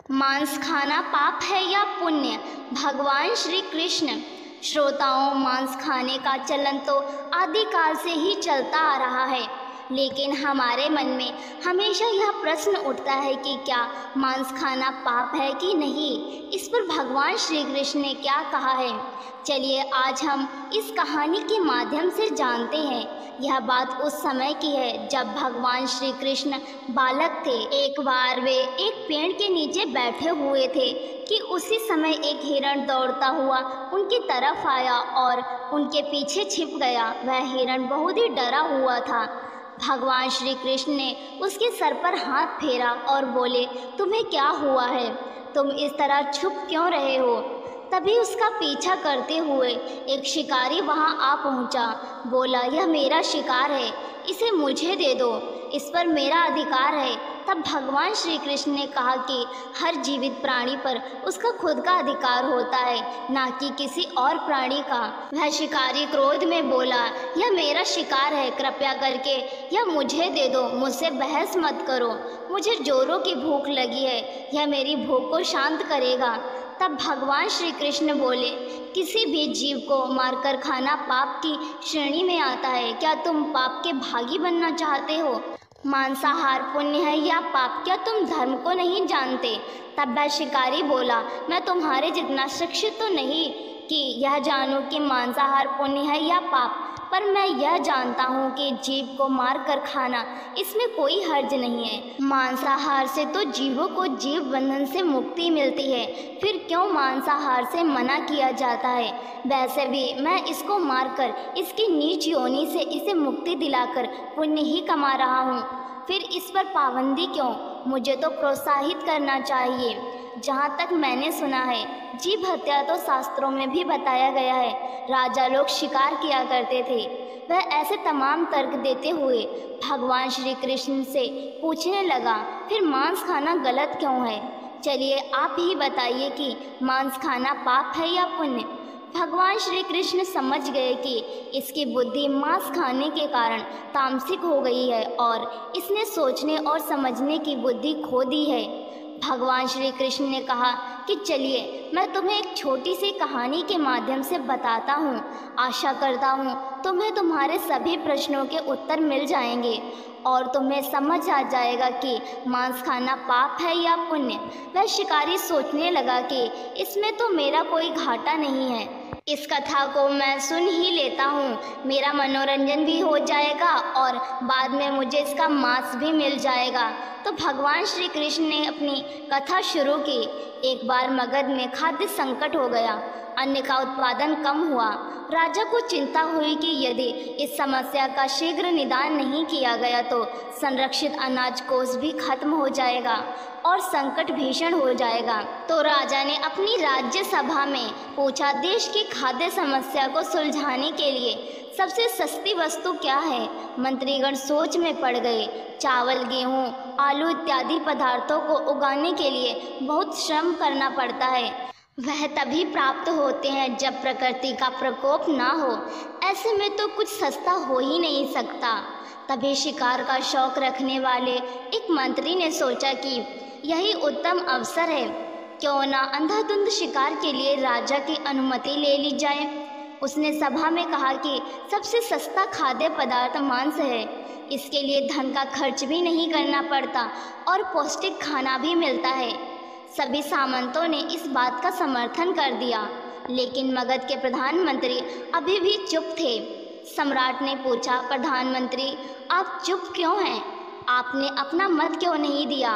मांस खाना पाप है या पुण्य? भगवान श्री कृष्ण। श्रोताओं, मांस खाने का चलन तो आदिकाल से ही चलता आ रहा है, लेकिन हमारे मन में हमेशा यह प्रश्न उठता है कि क्या मांस खाना पाप है कि नहीं। इस पर भगवान श्री कृष्ण ने क्या कहा है, चलिए आज हम इस कहानी के माध्यम से जानते हैं। यह बात उस समय की है जब भगवान श्री कृष्ण बालक थे। एक बार वे एक पेड़ के नीचे बैठे हुए थे कि उसी समय एक हिरण दौड़ता हुआ उनकी तरफ आया और उनके पीछे छिप गया। वह हिरण बहुत ही डरा हुआ था। भगवान श्री कृष्ण ने उसके सर पर हाथ फेरा और बोले, तुम्हें क्या हुआ है? तुम इस तरह छुप क्यों रहे हो? तभी उसका पीछा करते हुए एक शिकारी वहां आ पहुंचा। बोला, यह मेरा शिकार है, इसे मुझे दे दो, इस पर मेरा अधिकार है। तब भगवान श्री कृष्ण ने कहा कि हर जीवित प्राणी पर उसका खुद का अधिकार होता है, ना कि किसी और प्राणी का। वह शिकारी क्रोध में बोला, यह मेरा शिकार है, कृपया करके यह मुझे दे दो, मुझसे बहस मत करो, मुझे जोरों की भूख लगी है, यह मेरी भूख को शांत करेगा। तब भगवान श्री कृष्ण बोले, किसी भी जीव को मारकर खाना पाप की श्रेणी में आता है। क्या तुम पाप के भागी बनना चाहते हो? मांसाहार पुण्य है या पाप? क्या तुम धर्म को नहीं जानते? तब वह शिकारी बोला, मैं तुम्हारे जितना शिक्षित तो नहीं कि यह जानूं कि मांसाहार पुण्य है या पाप, पर मैं यह जानता हूँ कि जीव को मार कर खाना इसमें कोई हर्ज नहीं है। मांसाहार से तो जीवों को जीव बंधन से मुक्ति मिलती है, फिर क्यों मांसाहार से मना किया जाता है? वैसे भी मैं इसको मारकर इसकी नीच योनि से इसे मुक्ति दिलाकर पुण्य ही कमा रहा हूँ, फिर इस पर पाबंदी क्यों? मुझे तो प्रोत्साहित करना चाहिए। जहाँ तक मैंने सुना है, जीव हत्या तो शास्त्रों में भी बताया गया है। राजा लोग शिकार किया करते थे। वह ऐसे तमाम तर्क देते हुए भगवान श्री कृष्ण से पूछने लगा, फिर मांस खाना गलत क्यों है? चलिए आप ही बताइए कि मांस खाना पाप है या पुण्य। भगवान श्री कृष्ण समझ गए कि इसकी बुद्धि मांस खाने के कारण तामसिक हो गई है और इसने सोचने और समझने की बुद्धि खो दी है। भगवान श्री कृष्ण ने कहा कि चलिए मैं तुम्हें एक छोटी सी कहानी के माध्यम से बताता हूँ। आशा करता हूँ तुम्हें तुम्हारे सभी प्रश्नों के उत्तर मिल जाएंगे और तुम्हें समझ आ जाएगा कि मांस खाना पाप है या पुण्य। वह शिकारी सोचने लगा कि इसमें तो मेरा कोई घाटा नहीं है, इस कथा को मैं सुन ही लेता हूँ, मेरा मनोरंजन भी हो जाएगा और बाद में मुझे इसका मांस भी मिल जाएगा। तो भगवान श्री कृष्ण ने अपनी कथा शुरू की। एक बार मगध में खाद्य संकट हो गया, अन्न का उत्पादन कम हुआ। राजा को चिंता हुई कि यदि इस समस्या का शीघ्र निदान नहीं किया गया तो संरक्षित अनाज कोष भी खत्म हो जाएगा और संकट भीषण हो जाएगा। तो राजा ने अपनी राज्य सभा में पूछा, देश की खाद्य समस्या को सुलझाने के लिए सबसे सस्ती वस्तु क्या है? मंत्रीगण सोच में पड़ गए। चावल, गेहूं, आलू इत्यादि पदार्थों को उगाने के लिए बहुत श्रम करना पड़ता है। वह तभी प्राप्त होते हैं जब प्रकृति का प्रकोप ना हो। ऐसे में तो कुछ सस्ता हो ही नहीं सकता। तभी शिकार का शौक रखने वाले एक मंत्री ने सोचा कि यही उत्तम अवसर है, क्यों ना अंधाधुंध शिकार के लिए राजा की अनुमति ले ली जाए। उसने सभा में कहा कि सबसे सस्ता खाद्य पदार्थ मांस है, इसके लिए धन का खर्च भी नहीं करना पड़ता और पौष्टिक खाना भी मिलता है। सभी सामंतों ने इस बात का समर्थन कर दिया, लेकिन मगध के प्रधानमंत्री अभी भी चुप थे। सम्राट ने पूछा, प्रधानमंत्री आप चुप क्यों हैं? आपने अपना मत क्यों नहीं दिया?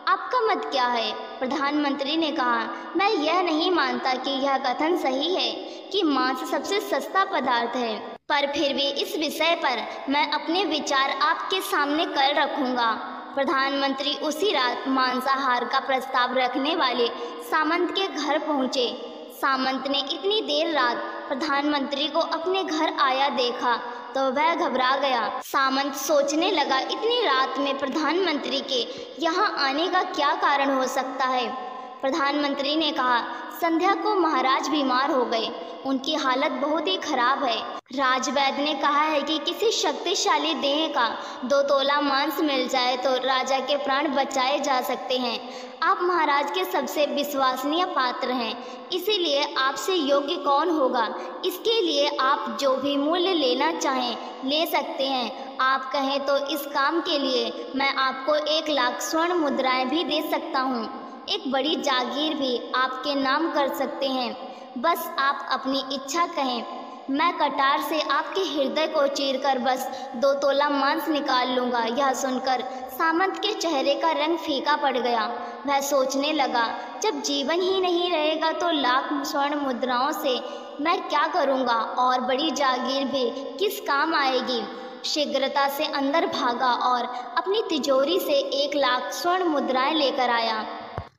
आपका मत क्या है? प्रधानमंत्री ने कहा, मैं यह नहीं मानता कि यह कथन सही है कि मांस सबसे सस्ता पदार्थ है, पर फिर भी इस विषय पर मैं अपने विचार आपके सामने कर रखूंगा। प्रधानमंत्री उसी रात मांसाहार का प्रस्ताव रखने वाले सामंत के घर पहुंचे। सामंत ने इतनी देर रात प्रधानमंत्री को अपने घर आया देखा तो वह घबरा गया। सामंत सोचने लगा, इतनी रात में प्रधानमंत्री के यहाँ आने का क्या कारण हो सकता है। प्रधानमंत्री ने कहा, संध्या को महाराज बीमार हो गए, उनकी हालत बहुत ही खराब है। राजवैद्य ने कहा है कि किसी शक्तिशाली देह का 2 तोला मांस मिल जाए तो राजा के प्राण बचाए जा सकते हैं। आप महाराज के सबसे विश्वसनीय पात्र हैं, इसीलिए आपसे योग्य कौन होगा। इसके लिए आप जो भी मूल्य लेना चाहें ले सकते हैं। आप कहें तो इस काम के लिए मैं आपको 1 लाख स्वर्ण मुद्राएं भी दे सकता हूँ। एक बड़ी जागीर भी आपके नाम कर सकते हैं। बस आप अपनी इच्छा कहें, मैं कटार से आपके हृदय को चीरकर बस 2 तोला मांस निकाल लूँगा। यह सुनकर सामंत के चेहरे का रंग फीका पड़ गया। वह सोचने लगा, जब जीवन ही नहीं रहेगा तो लाख स्वर्ण मुद्राओं से मैं क्या करूँगा, और बड़ी जागीर भी किस काम आएगी। शीघ्रता से अंदर भागा और अपनी तिजोरी से 1 लाख स्वर्ण मुद्राएं लेकर आया।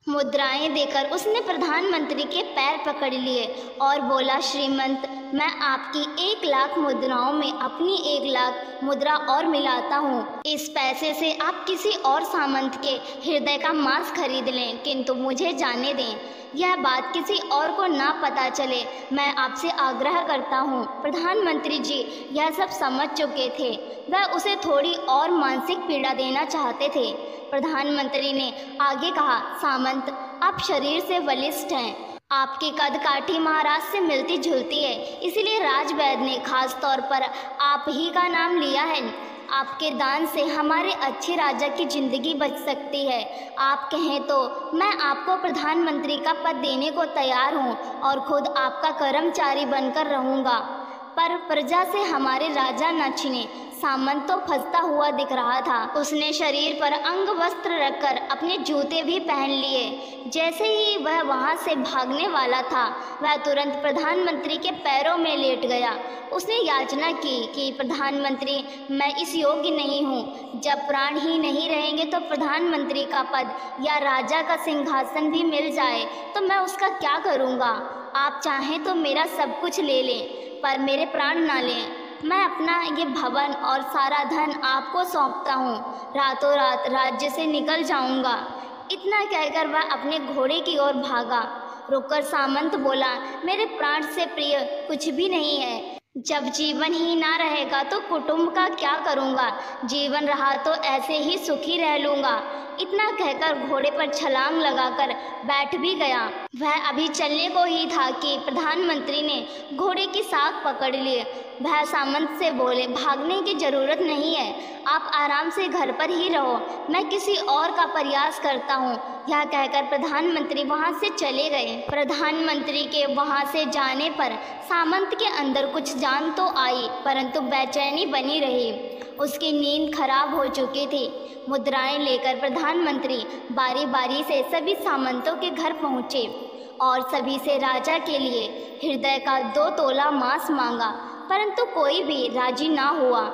मुद्राएं देकर उसने प्रधानमंत्री के पैर पकड़ लिए और बोला, श्रीमंत, मैं आपकी 1 लाख मुद्राओं में अपनी 1 लाख मुद्रा और मिलाता हूँ। इस पैसे से आप किसी और सामंत के हृदय का मांस खरीद लें, किंतु मुझे जाने दें, यह बात किसी और को ना पता चले। मैं आपसे आग्रह करता हूँ। प्रधानमंत्री जी यह सब समझ चुके थे। वह उसे थोड़ी और मानसिक पीड़ा देना चाहते थे। प्रधानमंत्री ने आगे कहा, सामंत, आप शरीर से बलिष्ठ हैं, आपकी कद काठी महाराज से मिलती जुलती है, इसलिए राजवैद्य ने खास तौर पर आप ही का नाम लिया है। आपके दान से हमारे अच्छे राजा की जिंदगी बच सकती है। आप कहें तो मैं आपको प्रधानमंत्री का पद देने को तैयार हूँ और खुद आपका कर्मचारी बनकर रहूँगा, पर प्रजा से हमारे राजा न छीने। सामंत तो फंसता हुआ दिख रहा था। उसने शरीर पर अंग वस्त्र रखकर अपने जूते भी पहन लिए। जैसे ही वह वहां से भागने वाला था, वह तुरंत प्रधानमंत्री के पैरों में लेट गया। उसने याचना की कि प्रधानमंत्री, मैं इस योग्य नहीं हूँ। जब प्राण ही नहीं रहेंगे तो प्रधानमंत्री का पद या राजा का सिंहासन भी मिल जाए तो मैं उसका क्या करूँगा। आप चाहें तो मेरा सब कुछ ले लें, पर मेरे प्राण ना लें। मैं अपना ये भवन और सारा धन आपको सौंपता हूँ। रातों रात राज्य से निकल जाऊँगा। इतना कहकर वह अपने घोड़े की ओर भागा। रुककर सामंत बोला, मेरे प्राण से प्रिय कुछ भी नहीं है। जब जीवन ही ना रहेगा तो कुटुंब का क्या करूँगा। जीवन रहा तो ऐसे ही सुखी रह लूँगा। इतना कहकर घोड़े पर छलांग लगाकर बैठ भी गया। वह अभी चलने को ही था कि प्रधानमंत्री ने घोड़े की साख पकड़ लिए। वह सामंत से बोले, भागने की जरूरत नहीं है, आप आराम से घर पर ही रहो, मैं किसी और का प्रयास करता हूँ। यह कहकर प्रधानमंत्री वहाँ से चले गए। प्रधानमंत्री के वहाँ से जाने पर सामंत के अंदर कुछ जान तो आई, परंतु बेचैनी बनी रही। उसकी नींद खराब हो चुकी थी। मुद्राएं लेकर प्रधानमंत्री बारी बारी से सभी सामंतों के घर पहुँचे और सभी से राजा के लिए हृदय का 2 तोला मांस मांगा, परंतु कोई भी राजी ना हुआ।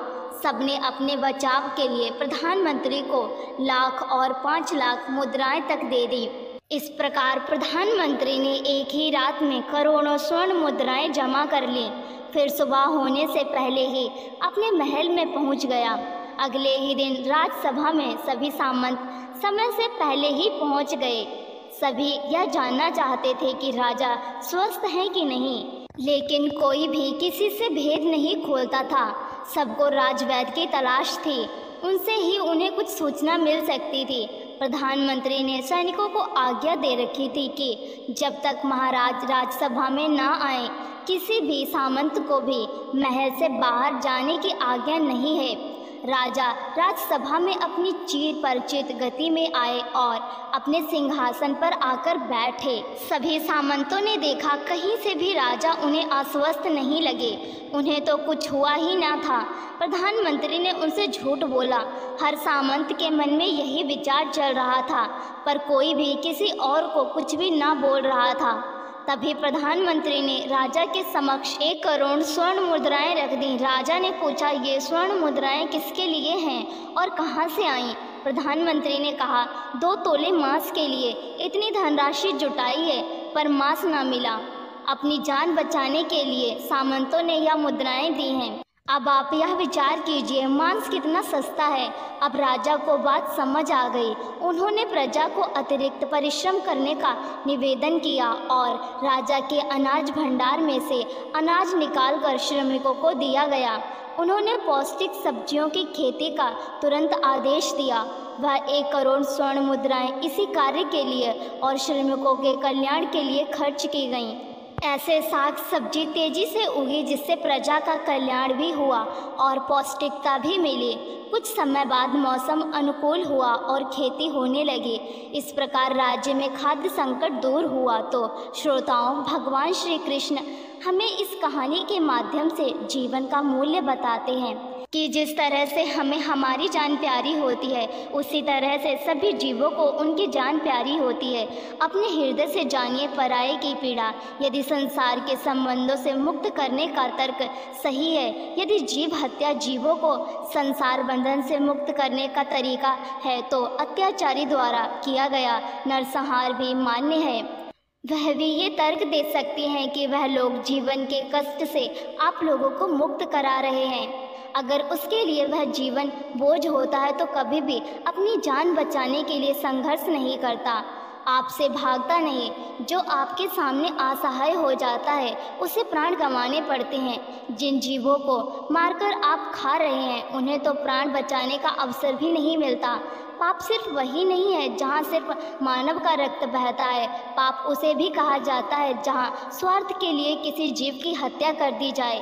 सबने अपने बचाव के लिए प्रधानमंत्री को लाख और 5 लाख मुद्राएं तक दे दी। इस प्रकार प्रधानमंत्री ने एक ही रात में करोड़ों स्वर्ण मुद्राएं जमा कर ली। फिर सुबह होने से पहले ही अपने महल में पहुंच गया। अगले ही दिन राजसभा में सभी सामंत समय से पहले ही पहुंच गए। सभी यह जानना चाहते थे कि राजा स्वस्थ हैं कि नहीं, लेकिन कोई भी किसी से भेद नहीं खोलता था। सबको राजवैद्य की तलाश थी, उनसे ही उन्हें कुछ सूचना मिल सकती थी। प्रधानमंत्री ने सैनिकों को आज्ञा दे रखी थी कि जब तक महाराज राजसभा में ना आए, किसी भी सामंत को भी महल से बाहर जाने की आज्ञा नहीं है। राजा राजसभा में अपनी चीर परिचित गति में आए और अपने सिंहासन पर आकर बैठे। सभी सामंतों ने देखा, कहीं से भी राजा उन्हें अस्वस्थ नहीं लगे। उन्हें तो कुछ हुआ ही ना था। प्रधानमंत्री ने उनसे झूठ बोला। हर सामंत के मन में यही विचार चल रहा था, पर कोई भी किसी और को कुछ भी ना बोल रहा था। तभी प्रधानमंत्री ने राजा के समक्ष 1 करोड़ स्वर्ण मुद्राएं रख दी। राजा ने पूछा, ये स्वर्ण मुद्राएं किसके लिए हैं और कहाँ से आईं? प्रधानमंत्री ने कहा, 2 तोले मांस के लिए इतनी धनराशि जुटाई है, पर मांस न मिला। अपनी जान बचाने के लिए सामंतों ने यह मुद्राएं दी हैं। अब आप यह विचार कीजिए, मांस कितना सस्ता है। अब राजा को बात समझ आ गई। उन्होंने प्रजा को अतिरिक्त परिश्रम करने का निवेदन किया और राजा के अनाज भंडार में से अनाज निकालकर श्रमिकों को दिया गया। उन्होंने पौष्टिक सब्जियों की खेती का तुरंत आदेश दिया। वह 1 करोड़ स्वर्ण मुद्राएं इसी कार्य के लिए और श्रमिकों के कल्याण के लिए खर्च की गईं। ऐसे साग सब्जी तेजी से उगी जिससे प्रजा का कल्याण भी हुआ और पौष्टिकता भी मिली। कुछ समय बाद मौसम अनुकूल हुआ और खेती होने लगी। इस प्रकार राज्य में खाद्य संकट दूर हुआ। तो श्रोताओं, भगवान श्री कृष्ण हमें इस कहानी के माध्यम से जीवन का मूल्य बताते हैं कि जिस तरह से हमें हमारी जान प्यारी होती है, उसी तरह से सभी जीवों को उनकी जान प्यारी होती है। अपने हृदय से जानिए पराये की पीड़ा। यदि संसार के संबंधों से मुक्त करने का तर्क सही है, यदि जीव हत्या जीवों को संसार बंधन से मुक्त करने का तरीका है, तो अत्याचारी द्वारा किया गया नरसंहार भी मान्य है। वह भी ये तर्क दे सकती हैं कि वह लोग जीवन के कष्ट से आप लोगों को मुक्त करा रहे हैं। अगर उसके लिए वह जीवन बोझ होता है तो कभी भी अपनी जान बचाने के लिए संघर्ष नहीं करता, आपसे भागता नहीं। जो आपके सामने असहाय हो जाता है उसे प्राण गंवाने पड़ते हैं। जिन जीवों को मारकर आप खा रहे हैं उन्हें तो प्राण बचाने का अवसर भी नहीं मिलता। पाप सिर्फ वही नहीं है जहाँ सिर्फ मानव का रक्त बहता है। पाप उसे भी कहा जाता है जहाँ स्वार्थ के लिए किसी जीव की हत्या कर दी जाए।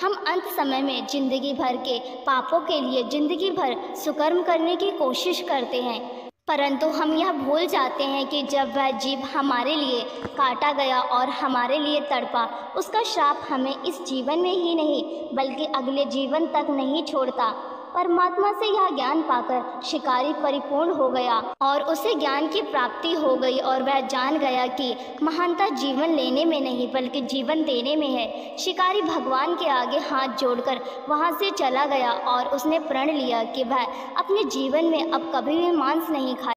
हम अंत समय में जिंदगी भर के पापों के लिए जिंदगी भर सुकर्म करने की कोशिश करते हैं, परंतु हम यह भूल जाते हैं कि जब वह जीव हमारे लिए काटा गया और हमारे लिए तड़पा, उसका श्राप हमें इस जीवन में ही नहीं बल्कि अगले जीवन तक नहीं छोड़ता। परमात्मा से यह ज्ञान पाकर शिकारी परिपूर्ण हो गया और उसे ज्ञान की प्राप्ति हो गई और वह जान गया कि महानता जीवन लेने में नहीं बल्कि जीवन देने में है। शिकारी भगवान के आगे हाथ जोड़कर वहां से चला गया और उसने प्रण लिया कि वह अपने जीवन में अब कभी भी मांस नहीं खाएगा।